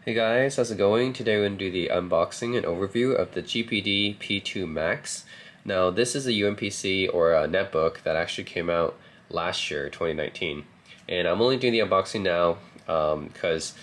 Hey guys, how's it going? Today we're going to do the unboxing and overview of the GPD P2 Max. Now this is a UMPC or a netbook that actually came out last year, 2019. And I'm only doing the unboxing now because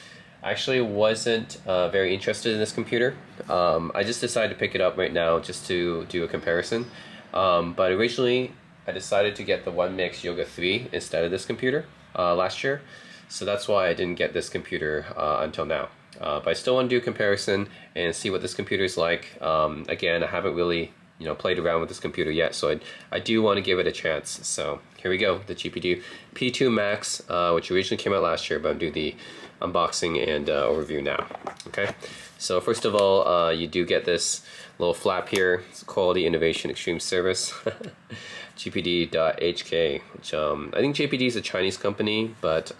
I actually wasn't very interested in this computer. I just decided to pick it up right now just to do a comparison. But originally I decided to get the One Mix Yoga 3 instead of this computer last year. So that's why I didn't get this computer until now. But I still want to do a comparison and see what this computer is like. Again, I haven't really played around with this computer yet, so I do want to give it a chance. So here we go, the GPD P2 Max, which originally came out last year, but I'm doing the unboxing and overview now. Okay, so first of all, you do get this little flap here. It's Quality Innovation Extreme Service. GPD.HK, which I think GPD is a Chinese company, but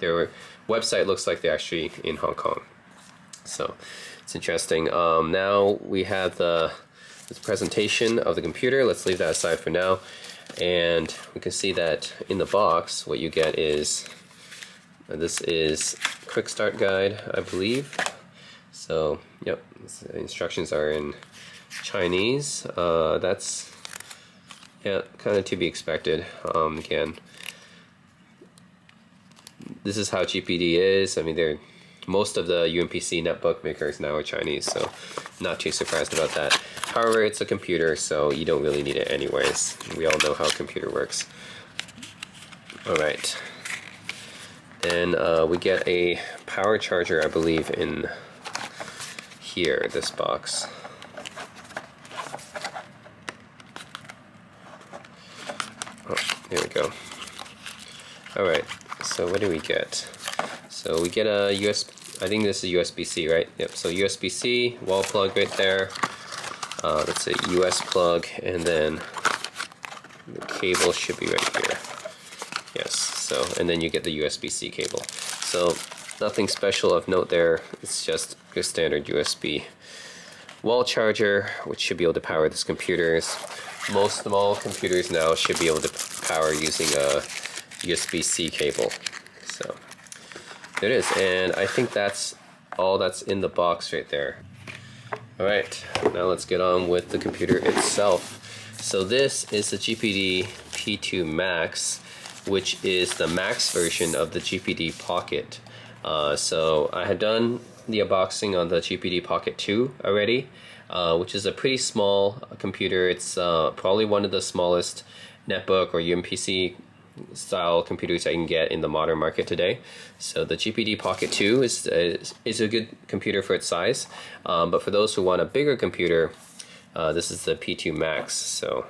their website looks like they're actually in Hong Kong. So it's interesting. Now we have this presentation of the computer. Let's leave that aside for now. And we can see that in the box, what you get is, this is quick start guide, I believe. So, yep, the instructions are in Chinese. That's kind of to be expected. Again, this is how GPD is. I mean, most of the UMPC netbook makers now are Chinese, so not too surprised about that. However, it's a computer, so you don't really need it anyways. We all know how a computer works. Alright. Then we get a power charger, I believe, in here, this box. Oh, there we go. Alright, so what do we get? So we get a I think this is USB-C, right? Yep, so USB-C, wall plug right there. Let's say US plug, and then the cable should be right here. Yes, so, and then you get the USB-C cable. So nothing special of note there. It's just your standard USB wall charger, which should be able to power this computers. Most small computers now should be able to power using a USB-C cable. So there it is, and I think that's all that's in the box right there. Alright, now let's get on with the computer itself. So this is the GPD P2 Max, which is the Max version of the GPD Pocket. So I had done the unboxing on the GPD Pocket 2 already, which is a pretty small computer. It's probably one of the smallest netbook or UMPC style computers I can get in the modern market today. So the GPD Pocket 2 is a good computer for its size, but for those who want a bigger computer, this is the P2 Max. So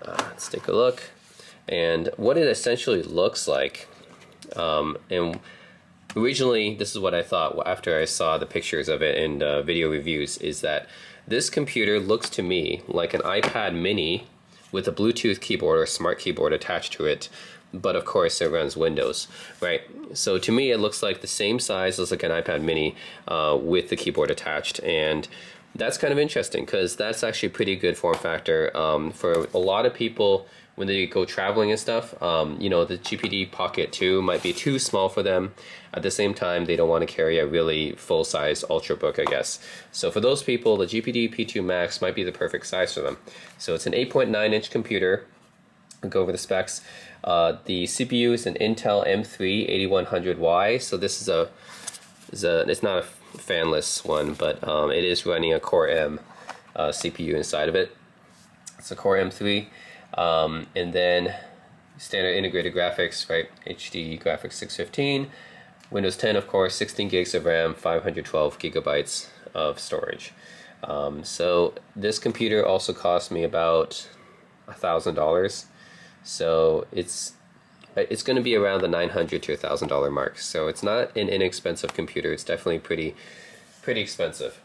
let's take a look. And what it essentially looks like, and originally this is what I thought after I saw the pictures of it and video reviews, is that this computer looks to me like an iPad mini with a Bluetooth keyboard or smart keyboard attached to it, but of course it runs Windows, right? So to me it looks like the same size as like an iPad mini with the keyboard attached, and that's kind of interesting because that's actually a pretty good form factor for a lot of people when they go traveling and stuff. The GPD Pocket 2 might be too small for them. At the same time, they don't want to carry a really full-size Ultrabook, I guess. So for those people, the GPD P2 Max might be the perfect size for them. So it's an 8.9-inch computer. I'll go over the specs. The CPU is an Intel M3 8100Y. So this is it's not a fanless one, but it is running a Core M CPU inside of it. It's a Core M3. And then standard integrated graphics, right? HD graphics 615, Windows 10, of course, 16 gigs of RAM, 512 gigabytes of storage. So this computer also cost me about $1,000. So it's going to be around the $900 to $1,000 mark. So it's not an inexpensive computer. It's definitely pretty expensive.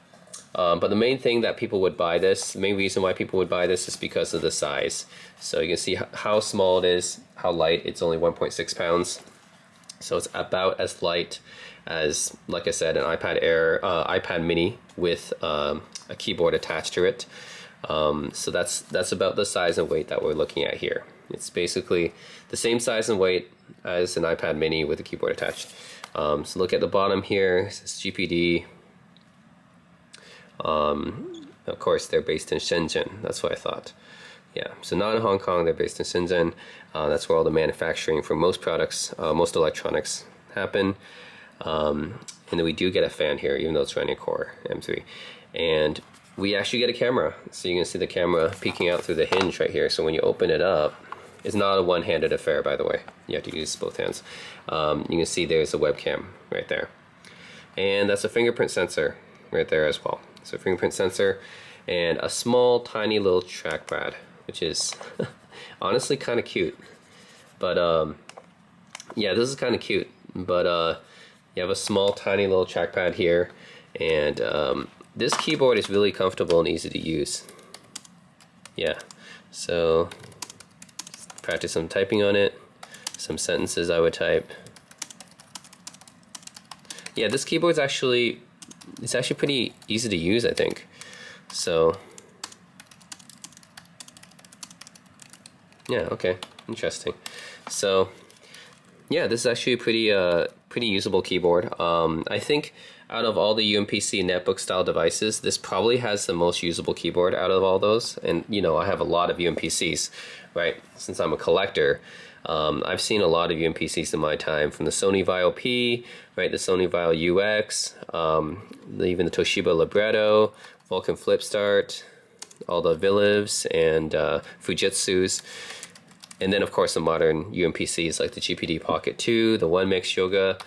But the main thing that people would buy this, the main reason why people would buy this is because of the size. So you can see how small it is, how light. It's only 1.6 pounds. So it's about as light as, like I said, an iPad Air, iPad mini with a keyboard attached to it. So that's about the size and weight that we're looking at here. It's basically the same size and weight as an iPad mini with a keyboard attached. So look at the bottom here, it says GPD. Of course, they're based in Shenzhen. That's what I thought. Yeah, so not in Hong Kong, they're based in Shenzhen. That's where all the manufacturing for most products, most electronics happen. And then we do get a fan here, even though it's running a Core M3. And we actually get a camera. So you can see the camera peeking out through the hinge right here. So when you open it up, it's not a one-handed affair, by the way. You have to use both hands. You can see there's a webcam right there. And that's a fingerprint sensor right there as well. So fingerprint sensor and a small, tiny little trackpad, which is honestly kind of cute. But yeah, this is kind of cute. But you have a small, tiny little trackpad here, and this keyboard is really comfortable and easy to use. Yeah, so practice some typing on it, some sentences I would type. Yeah, this keyboard's actually, it's actually pretty easy to use, I think. So yeah, okay, interesting. So yeah, this is actually a pretty usable keyboard. I think out of all the UMPC netbook style devices, this probably has the most usable keyboard out of all those. And you know, I have a lot of UMPCs, right? Since I'm a collector, I've seen a lot of UMPCs in my time, from the Sony Vaio P, right, the Sony Vaio UX, even the Toshiba Libretto, Vulcan Flip Start, all the Vilivs and Fujitsus. And then, of course, the modern UMPCs like the GPD Pocket 2, the One Mix Yoga.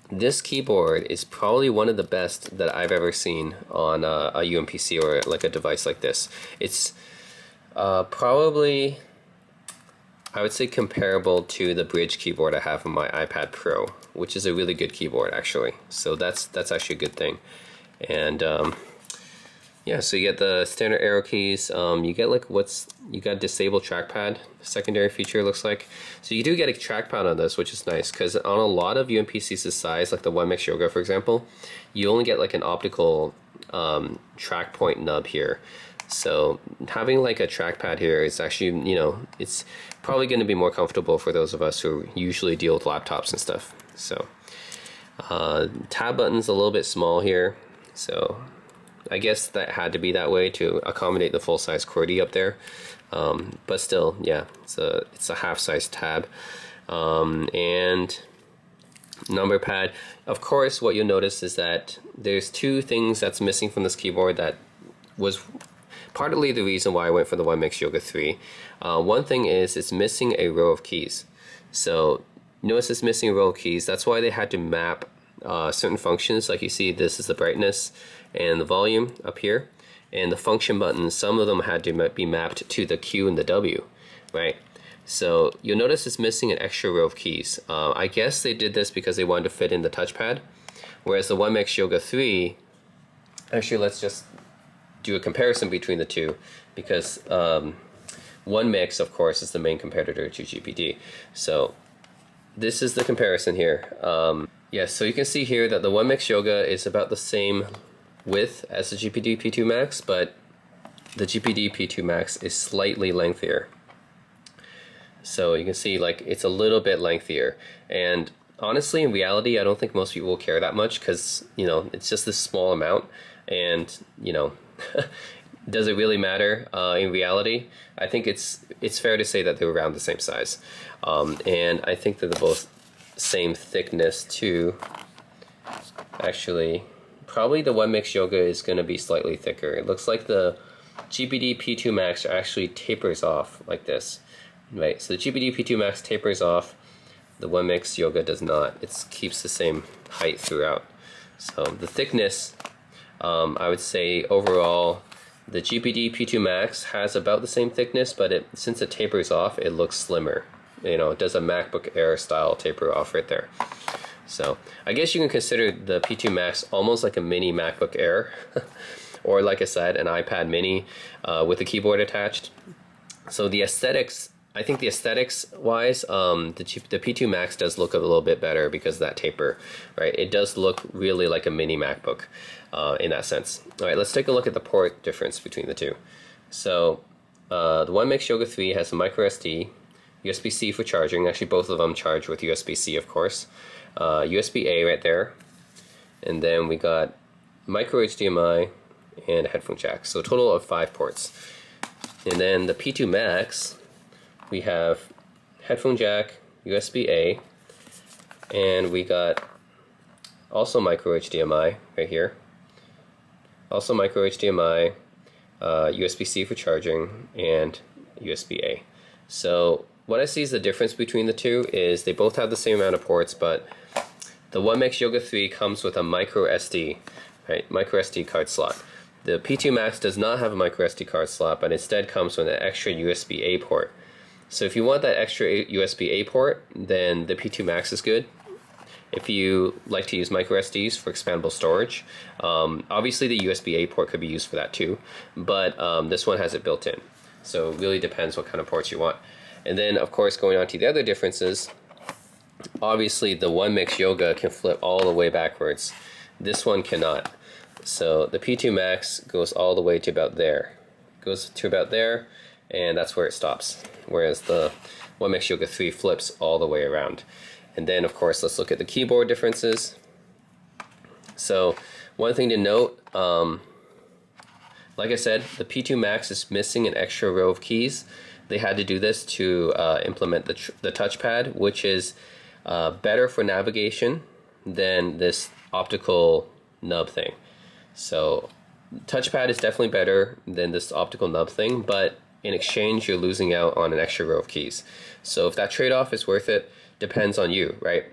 This keyboard is probably one of the best that I've ever seen on a UMPC or like a device like this. It's probably, I would say, comparable to the Bridge keyboard I have on my iPad Pro, which is a really good keyboard actually. So that's actually a good thing. And yeah, so you get the standard arrow keys. You get like you got disable trackpad, secondary feature looks like. So you do get a trackpad on this, which is nice, because on a lot of UMPCs this size, like the One Mix Yoga for example, you only get like an optical track point nub here. So having like a trackpad here is actually, you know, it's probably going to be more comfortable for those of us who usually deal with laptops and stuff. So tab button's a little bit small here, so I guess that had to be that way to accommodate the full-size QWERTY up there. But still, yeah, it's a half-size tab. And number pad. Of course, what you'll notice is that there's two things that's missing from this keyboard that was partly the reason why I went for the One Mix Yoga 3. One thing is it's missing a row of keys. So notice it's missing a row of keys. That's why they had to map certain functions. Like you see, this is the brightness and the volume up here, and the function buttons, some of them had to be mapped to the Q and the W, right? So you'll notice it's missing an extra row of keys. I guess they did this because they wanted to fit in the touchpad, whereas the One Mix Yoga 3, actually let's just do a comparison between the two, because One Mix, of course, is the main competitor to GPD. So this is the comparison here. Yes, so you can see here that the One Mix Yoga is about the same width as the GPD P2 Max, but the GPD P2 Max is slightly lengthier. So you can see like it's a little bit lengthier, and honestly in reality I don't think most people will care that much, because you know it's just this small amount, and you know does it really matter in reality? I think it's fair to say that they're around the same size, and I think that they're both same thickness too. Actually, probably the One Mix Yoga is going to be slightly thicker. It looks like the GPD P2 Max actually tapers off like this, right? So the GPD P2 Max tapers off, the One Mix Yoga does not. It keeps the same height throughout. So the thickness, I would say overall, the GPD P2 Max has about the same thickness, but since it tapers off, it looks slimmer. You know, it does a MacBook Air style taper off right there. So I guess you can consider the P2 Max almost like a mini MacBook Air, or like I said, an iPad mini with a keyboard attached. So the aesthetics, I think the aesthetics wise, the P2 Max does look a little bit better because of that taper, right? It does look really like a mini MacBook in that sense. All right, let's take a look at the port difference between the two. So the One Mix Yoga 3 has a micro SD, USB-C for charging. Actually, both of them charge with USB-C, of course. USB-A right there, and then we got micro HDMI and a headphone jack. So a total of 5 ports. And then the P2 Max, we have headphone jack, USB-A, and we got also micro HDMI right here. Also micro HDMI, USB-C for charging, and USB-A. So what I see is the difference between the two is they both have the same amount of ports, but the 1MX Yoga 3 comes with a micro SD, right? Micro SD card slot. The P2 Max does not have a micro SD card slot, but instead comes with an extra USB-A port. So if you want that extra USB-A port, then the P2 Max is good. If you like to use micro SDs for expandable storage, obviously the USB-A port could be used for that too, but this one has it built in. So it really depends what kind of ports you want. And then of course, going on to the other differences, obviously the 1MX Yoga can flip all the way backwards. This one cannot. So the P2 Max goes all the way to about there. Goes to about there, and that's where it stops. Whereas the 1MX Yoga 3 flips all the way around. And then of course, let's look at the keyboard differences. So one thing to note, like I said, the P2 Max is missing an extra row of keys. They had to do this to implement the touchpad, which is better for navigation than this optical nub thing. So touchpad is definitely better than this optical nub thing, but in exchange you're losing out on an extra row of keys. So if that trade-off is worth it, depends on you, right?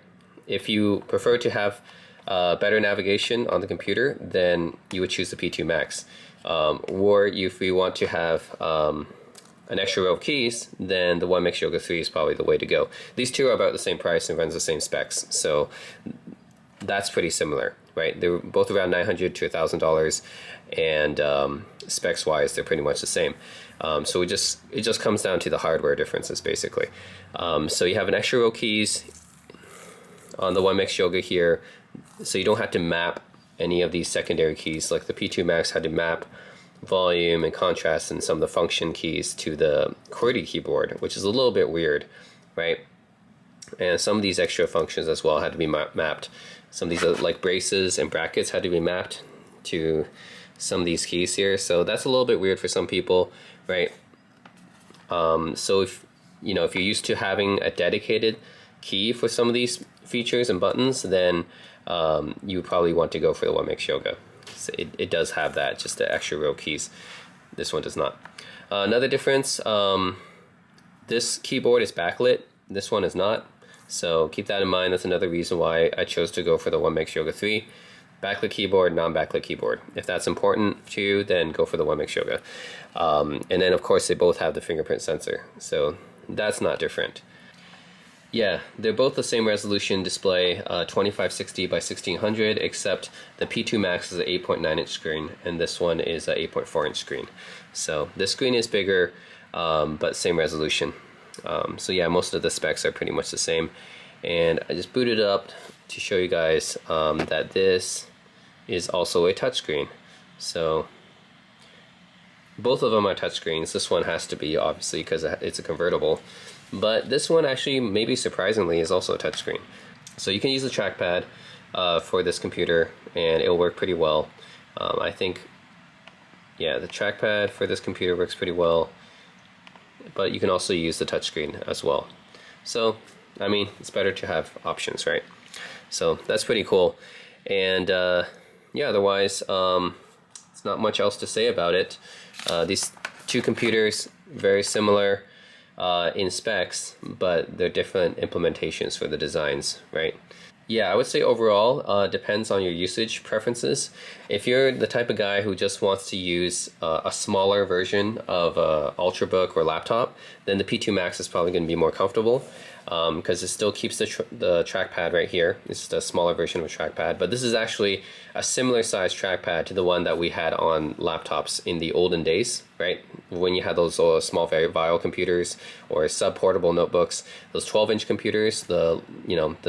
If you prefer to have better navigation on the computer, then you would choose the P2 Max. Or if you want to have an extra row of keys, then the 1MX Yoga 3 is probably the way to go. These two are about the same price and runs the same specs, so that's pretty similar, right? They're both around $900 to $1,000, and specs-wise, they're pretty much the same. So it just comes down to the hardware differences, basically. So you have an extra row of keys on the 1MX Yoga here, so you don't have to map any of these secondary keys, like the P2 Max had to map volume and contrast and some of the function keys to the QWERTY keyboard, which is a little bit weird, right? And some of these extra functions as well had to be mapped. Some of these like braces and brackets had to be mapped to some of these keys here, so that's a little bit weird for some people, right? So if you're used to having a dedicated key for some of these features and buttons, then you would probably want to go for the 1MX Yoga. So it does have that, just the extra row keys. This one does not. Another difference, this keyboard is backlit, this one is not. So keep that in mind. That's another reason why I chose to go for the 1MX Yoga 3. Backlit keyboard, non-backlit keyboard. If that's important to you, then go for the 1MX Yoga. And then of course they both have the fingerprint sensor, so that's not different. Yeah, they're both the same resolution display, 2560 by 1600, except the P2 Max is an 8.9-inch screen, and this one is an 8.4-inch screen. So this screen is bigger, but same resolution. So yeah, most of the specs are pretty much the same. And I just booted it up to show you guys that this is also a touchscreen. So both of them are touchscreens. This one has to be, obviously, because it's a convertible. But this one actually, maybe surprisingly, is also a touchscreen. So you can use the trackpad for this computer, and it'll work pretty well. I think, yeah, the trackpad for this computer works pretty well. But you can also use the touchscreen as well. So, I mean, it's better to have options, right? So that's pretty cool. And yeah, otherwise, it's not much else to say about it. These two computers, very similar in specs, but they're different implementations for the designs, right? Yeah, I would say overall, depends on your usage preferences. If you're the type of guy who just wants to use a smaller version of Ultrabook or laptop, then the P2 Max is probably going to be more comfortable, because it still keeps the trackpad right here. It's just a smaller version of a trackpad, but this is actually a similar size trackpad to the one that we had on laptops in the olden days, right? When you had those small VAIO computers or sub-portable notebooks, those 12-inch computers, the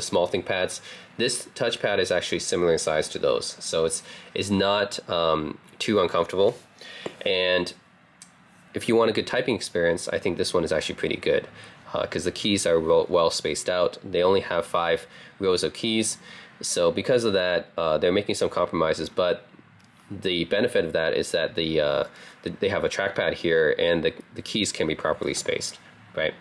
small ThinkPads. This touchpad is actually similar in size to those, so it's not too uncomfortable. And if you want a good typing experience, I think this one is actually pretty good. because the keys are well spaced out. They only have 5 rows of keys, so because of that, they're making some compromises. But the benefit of that is that they have a trackpad here, and the keys can be properly spaced, right?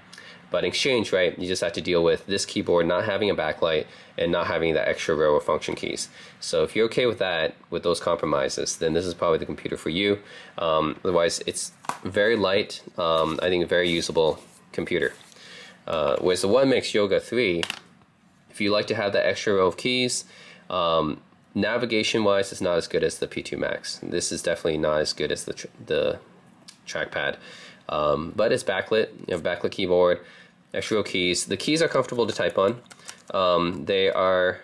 But in exchange, right, you just have to deal with this keyboard not having a backlight and not having that extra row of function keys. So if you're okay with that, with those compromises, then this is probably the computer for you. Otherwise, it's very light, I think a very usable computer. Whereas the One Mix Yoga 3, if you like to have that extra row of keys, navigation-wise, it's not as good as the P2 Max. This is definitely not as good as the trackpad. But it's backlit, you have backlit keyboard, extra row keys. The keys are comfortable to type on. They are,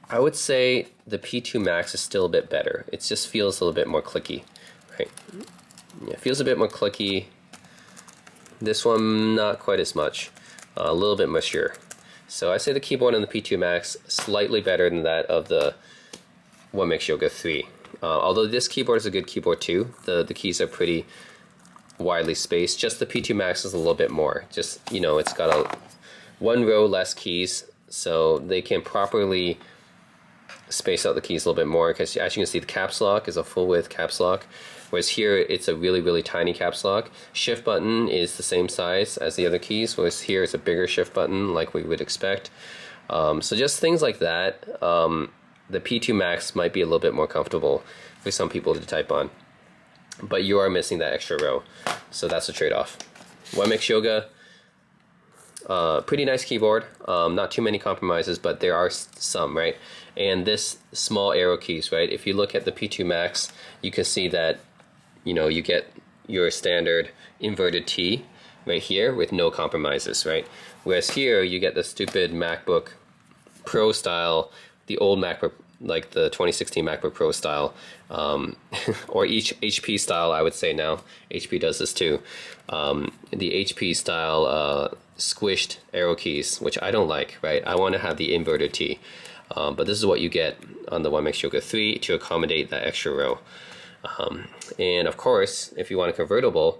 I would say the P2 Max is still a bit better. It just feels a little bit more clicky, right? Yeah, it feels a bit more clicky. This one, not quite as much, a little bit mushier. So I say the keyboard on the P2 Max slightly better than that of the One Mix Yoga 3. Although this keyboard is a good keyboard too, the keys are pretty widely spaced. Just the P2 Max is a little bit more. Just, you know, it's got one row less keys, so they can properly space out the keys a little bit more, because as you can see, the caps lock is a full width caps lock, whereas here it's a really tiny caps lock. Shift button is the same size as the other keys, whereas here it's a bigger shift button like we would expect. So just things like that. The P2 Max might be a little bit more comfortable for some people to type on, but you are missing that extra row, so that's a trade-off. One Mix Yoga, pretty nice keyboard, not too many compromises, but there are some, right? And this small arrow keys, right? If you look at the P2 Max, you can see that, you know, you get your standard inverted T right here with no compromises, right? Whereas here you get the stupid MacBook Pro style, the old MacBook, like the 2016 MacBook Pro style, or each HP style, I would say now. HP does this too. The HP style squished arrow keys, which I don't like, right? I want to have the inverted T. But this is what you get on the One Mix Yoga 3 to accommodate that extra row. And of course, if you want a convertible,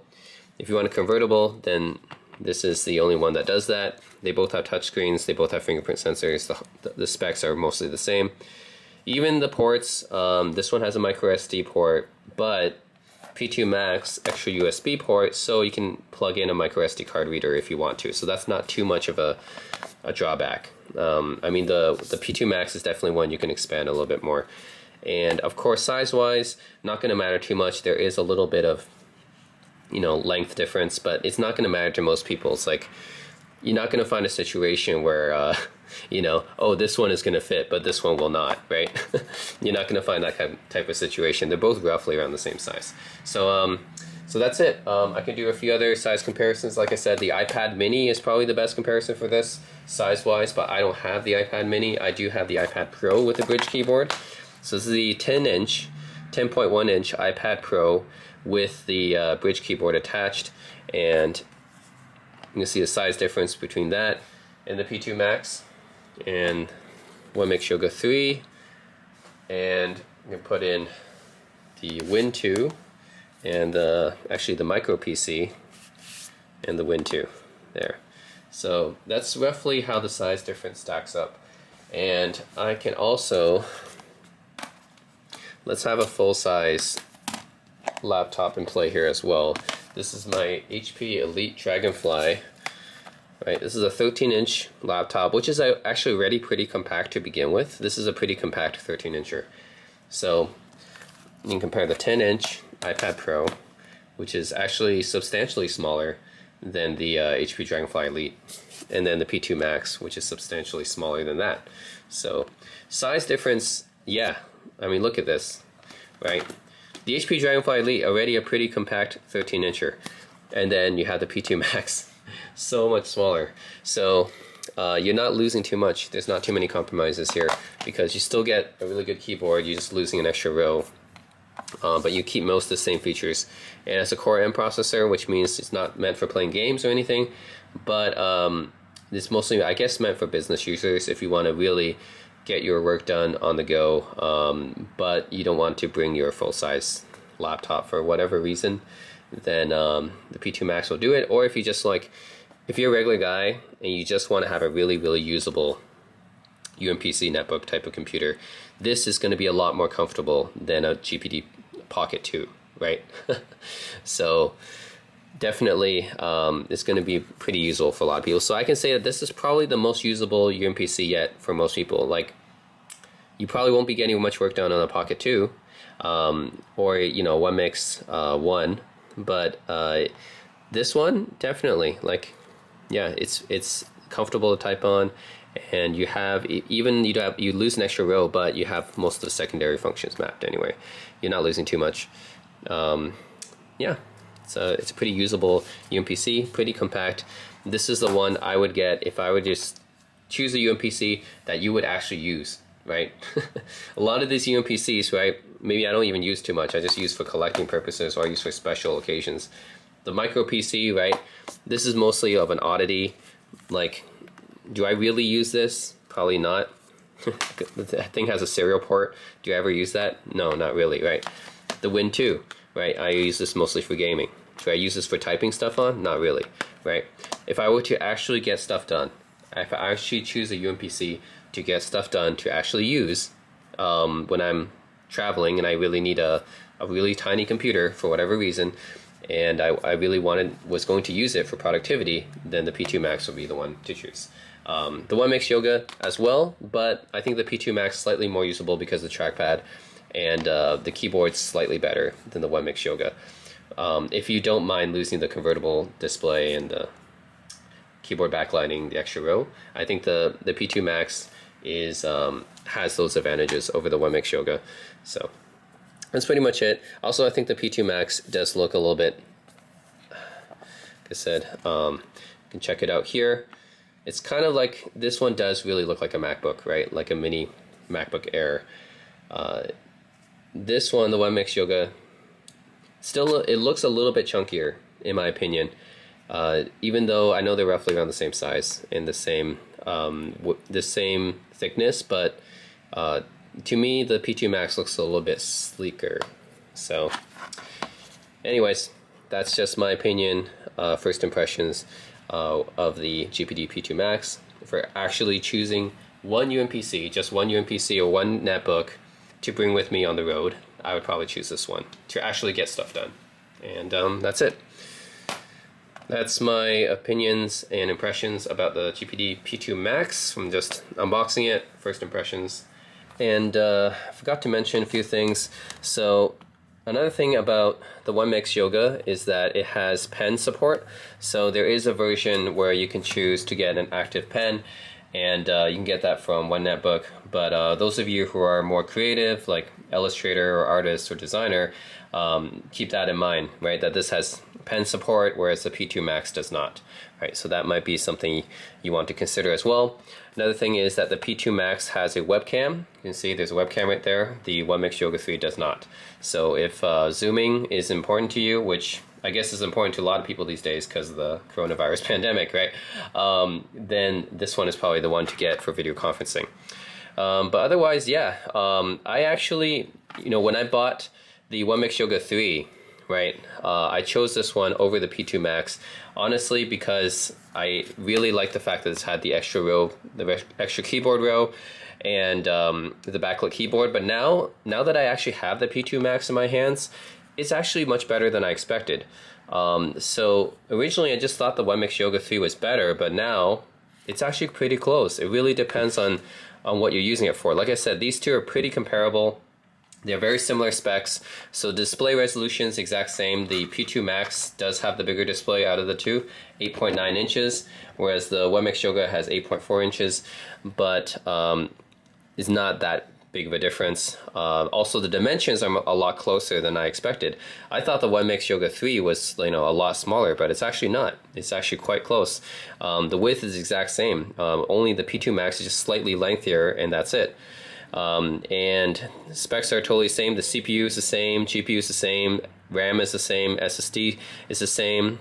then this is the only one that does that. They both have touchscreens, they both have fingerprint sensors, the specs are mostly the same. Even the ports, this one has a micro SD port, but P2 Max extra USB port, so you can plug in a micro SD card reader if you want to. So that's not too much of a drawback. I mean, the P2 Max is definitely one you can expand a little bit more. And of course, size-wise, not going to matter too much. There is a little bit of, you know, length difference, but it's not going to matter to most people. It's like, you're not going to find a situation where, you know, oh, this one is going to fit, but this one will not, right? You're not going to find that type of situation. They're both roughly around the same size. So, so that's it. I can do a few other size comparisons. Like I said, the iPad mini is probably the best comparison for this size-wise, but I don't have the iPad mini. I do have the iPad Pro with the bridge keyboard. So this is the 10-inch, 10.1-inch iPad Pro with the bridge keyboard attached, and you can see the size difference between that and the P2 Max. And One Mix Yoga 3, and I'm going to put in the Win 2 and actually the micro PC and the Win 2 there. So that's roughly how the size difference stacks up. And I can also, let's have a full-size laptop in play here as well. This is my HP Elite Dragonfly. Right, this is a 13-inch laptop, which is actually already pretty compact to begin with. This is a pretty compact 13-incher. So you can compare the 10-inch iPad Pro, which is actually substantially smaller than the HP Dragonfly Elite, and then the P2 Max, which is substantially smaller than that. So size difference, yeah. I mean, look at this, right? The HP Dragonfly Elite, already a pretty compact 13-incher, and then you have the P2 Max. So much smaller. So you're not losing too much. There's not too many compromises here, because you still get a really good keyboard. You're just losing an extra row, but you keep most of the same features. And it's a Core M processor, which means it's not meant for playing games or anything, but it's mostly, I guess, meant for business users if you want to really get your work done on the go, but you don't want to bring your full-size laptop for whatever reason. then the P2 Max will do it. Or if you just like, if you're a regular guy and you just want to have a really, really usable UMPC netbook type of computer, this is going to be a lot more comfortable than a GPD Pocket 2, right? So definitely it's going to be pretty usable for a lot of people. So I can say that this is probably the most usable UMPC yet for most people. Like, you probably won't be getting much work done on a Pocket 2 or, you know, One Mix 1, but this one definitely, like, yeah, it's comfortable to type on, and you have, even you lose an extra row, but you have most of the secondary functions mapped anyway. You're not losing too much. Yeah, it's a pretty usable UMPC, pretty compact. This is the one I would get if I would just choose a UMPC that you would actually use, right? A lot of these UMPCs, right, maybe I don't even use too much. I just use for collecting purposes, or I use for special occasions. The micro PC, right, this is mostly of an oddity. Like, do I really use this? Probably not. The thing has a serial port. Do I ever use that? No, not really, right? The Win 2, right, I use this mostly for gaming. Do I use this for typing stuff on? Not really, right? If I were to actually get stuff done, if I actually choose a UMPC to get stuff done to actually use when I'm traveling and I really need a really tiny computer for whatever reason, and I really was going to use it for productivity, then the P2 Max would be the one to choose. The One Mix Yoga as well, but I think the P2 Max slightly more usable because of the trackpad, and the keyboard's slightly better than the One Mix Yoga. If you don't mind losing the convertible display and the keyboard backlighting, the extra row, I think the P2 Max has those advantages over the One Mix Yoga. So that's pretty much it. Also, I think the P2 Max does look a little bit, like I said, you can check it out here. It's kind of like, this one does really look like a MacBook, right? Like a mini MacBook Air. This one, the One Mix Yoga, still, it looks a little bit chunkier, in my opinion. Even though I know they're roughly around the same size and the same thickness, but to me, the P2 Max looks a little bit sleeker. So anyways, that's just my opinion, first impressions of the GPD P2 Max. For actually choosing one UMPC, just one UMPC or one netbook to bring with me on the road, I would probably choose this one to actually get stuff done. And that's it. That's my opinions and impressions about the GPD P2 Max from just unboxing it, first impressions. And I forgot to mention a few things. So another thing about the One Mix Yoga is that it has pen support. So there is a version where you can choose to get an active pen, and you can get that from one netbook. But those of you who are more creative, like illustrator or artist or designer, keep that in mind, right? That this has pen support, whereas the P2 Max does not, right? So that might be something you want to consider as well. Another thing is that the P2 Max has a webcam. You can see there's a webcam right there. The One Mix Yoga 3 does not. So if zooming is important to you, which I guess is important to a lot of people these days because of the coronavirus pandemic, right? Then this one is probably the one to get for video conferencing. But otherwise, yeah, I actually, you know, when I bought the One Mix Yoga 3, right, I chose this one over the P2 Max, honestly, because I really like the fact that it's had the extra row, the extra keyboard row, and the backlit keyboard. But now that I actually have the P2 Max in my hands, it's actually much better than I expected. So originally I just thought the One Mix Yoga 3 was better, but now it's actually pretty close. It really depends on what you're using it for. Like I said, these two are pretty comparable. They're very similar specs. So display resolution is exact same. The P2 Max does have the bigger display out of the two, 8.9 inches, whereas the One Mix Yoga has 8.4 inches, but is not that big of a difference. Also, the dimensions are a lot closer than I expected. I thought the One Mix Yoga 3 was, you know, a lot smaller, but it's actually not. It's actually quite close. The width is exact same. Only the P2 Max is just slightly lengthier, and that's it. And specs are totally the same. The CPU is the same, GPU is the same, RAM is the same, SSD is the same.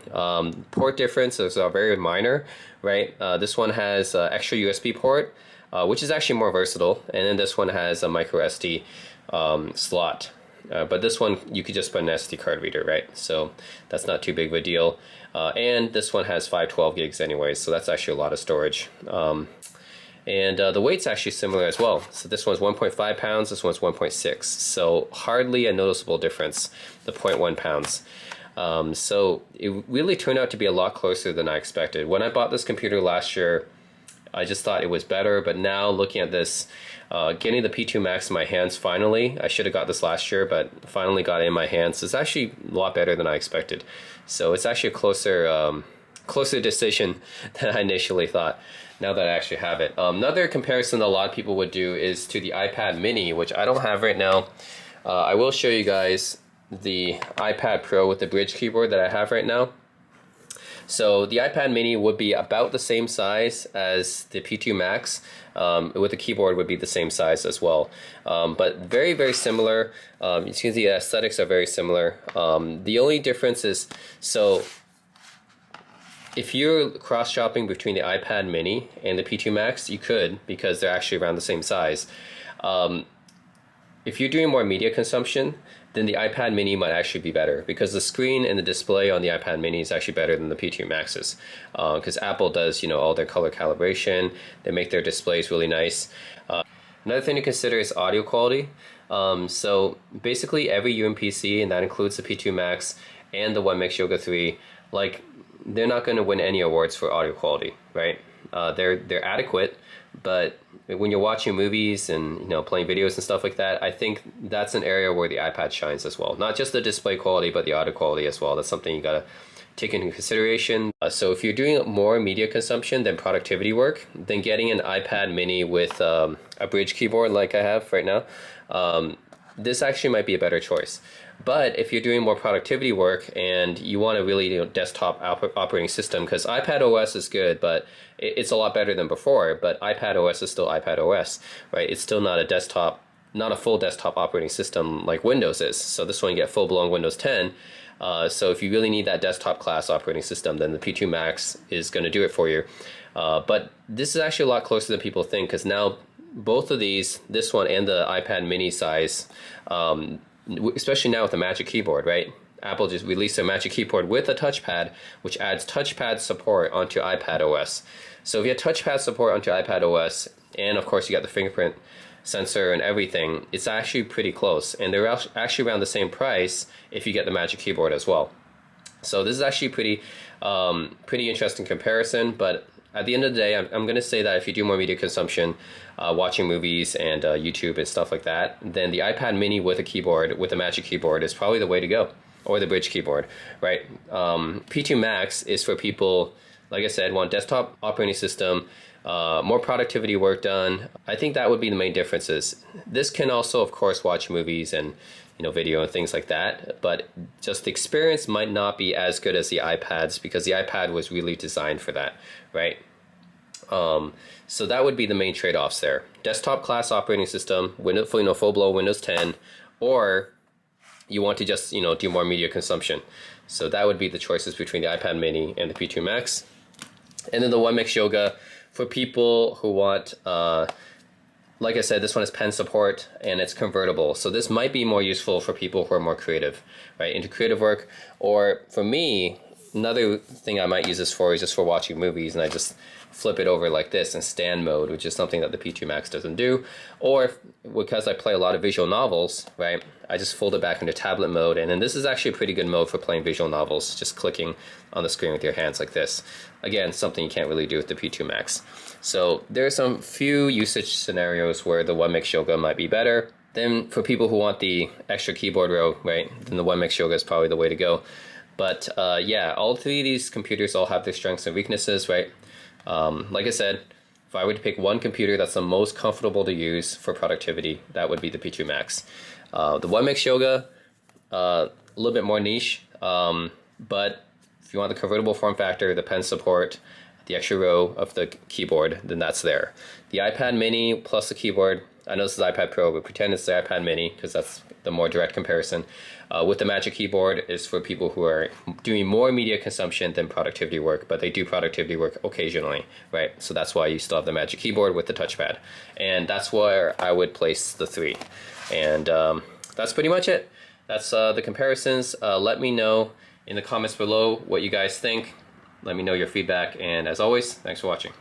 Port differences are very minor, right? This one has extra USB port, which is actually more versatile, and then this one has a micro SD slot. but this one you could just put an SD card reader, right? So that's not too big of a deal. And this one has 512 gigs anyway, so that's actually a lot of storage. And the weight's actually similar as well. So this one's 1.5 pounds, this one's 1.6. So hardly a noticeable difference, the 0.1 pounds. So it really turned out to be a lot closer than I expected. When I bought this computer last year, I just thought it was better, but now looking at this, getting the P2 Max in my hands finally, I should have got this last year, but finally got it in my hands. It's actually a lot better than I expected. So it's actually a closer decision than I initially thought, now that I actually have it. Another comparison that a lot of people would do is to the iPad mini, which I don't have right now. I will show you guys the iPad Pro with the bridge keyboard that I have right now. So the iPad mini would be about the same size as the P2 Max, with the keyboard would be the same size as well. But very, very similar. You can see the aesthetics are very similar. The only difference is, so if you're cross-shopping between the iPad mini and the P2 Max, you could, because they're actually around the same size. If you're doing more media consumption, then the iPad mini might actually be better, because the screen and the display on the iPad mini is actually better than the P2 Maxes, because Apple does, you know, all their color calibration. They make their displays really nice. Another thing to consider is audio quality. So basically every UMPC, and that includes the P2 Max and the One Mix Yoga 3, like, they're not going to win any awards for audio quality, right? They're adequate, but when you're watching movies and, you know, playing videos and stuff like that, I think that's an area where the iPad shines as well. Not just the display quality, but the audio quality as well. That's something you gotta take into consideration. So if you're doing more media consumption than productivity work, then getting an iPad mini with a bridge keyboard like I have right now, this actually might be a better choice. But if you're doing more productivity work and you want a really, you know, desktop operating system, because iPad OS is good, but it's a lot better than before, but iPad OS is still iPad OS, right? It's still not a desktop, not a full desktop operating system like Windows is. So this one you get full-blown Windows 10. So if you really need that desktop class operating system, then the P2 Max is going to do it for you. But this is actually a lot closer than people think, because now both of these, this one and the iPad mini size, especially now with the Magic Keyboard, right? Apple just released a Magic Keyboard with a touchpad, which adds touchpad support onto iPad OS. So if you have touchpad support onto iPad OS, and of course you got the fingerprint sensor and everything, it's actually pretty close. And they're actually around the same price if you get the Magic Keyboard as well. So this is actually pretty interesting comparison, but at the end of the day, I'm going to say that if you do more media consumption, watching movies and YouTube and stuff like that, then the iPad mini with a keyboard, with a Magic Keyboard, is probably the way to go, or the bridge keyboard, right? P2 Max is for people, like I said, want desktop operating system, more productivity work done. I think that would be the main differences. This can also, of course, watch movies and, you know, video and things like that, but just the experience might not be as good as the iPads, because the iPad was really designed for that, right? So that would be the main trade-offs there. Desktop class operating system, full-blown Windows 10, or you want to just, you know, do more media consumption. So that would be the choices between the iPad mini and the P2 Max. And then the One Mix Yoga for people who want, like I said, this one has pen support and it's convertible. So this might be more useful for people who are more creative, right, into creative work. Or for me, another thing I might use this for is just for watching movies, and I just flip it over like this in stand mode, which is something that the P2 Max doesn't do. Or because I play a lot of visual novels, right, I just fold it back into tablet mode, and then this is actually a pretty good mode for playing visual novels, just clicking on the screen with your hands like this. Again, something you can't really do with the P2 Max. So there are some few usage scenarios where the One Mix Yoga might be better. Then for people who want the extra keyboard row, right, then the One Mix Yoga is probably the way to go. But yeah, all three of these computers all have their strengths and weaknesses, right? Like I said, if I were to pick one computer that's the most comfortable to use for productivity, that would be the P2 Max. The One Mix Yoga, a little bit more niche, but if you want the convertible form factor, the pen support, the extra row of the keyboard, then that's there. The iPad mini plus the keyboard, I know this is iPad Pro, but pretend it's the iPad mini because that's the more direct comparison. With the Magic Keyboard is for people who are doing more media consumption than productivity work, but they do productivity work occasionally, right? So that's why you still have the Magic Keyboard with the touchpad. And that's where I would place the three. And that's pretty much it. That's the comparisons. Let me know in the comments below what you guys think. Let me know your feedback, and as always, thanks for watching.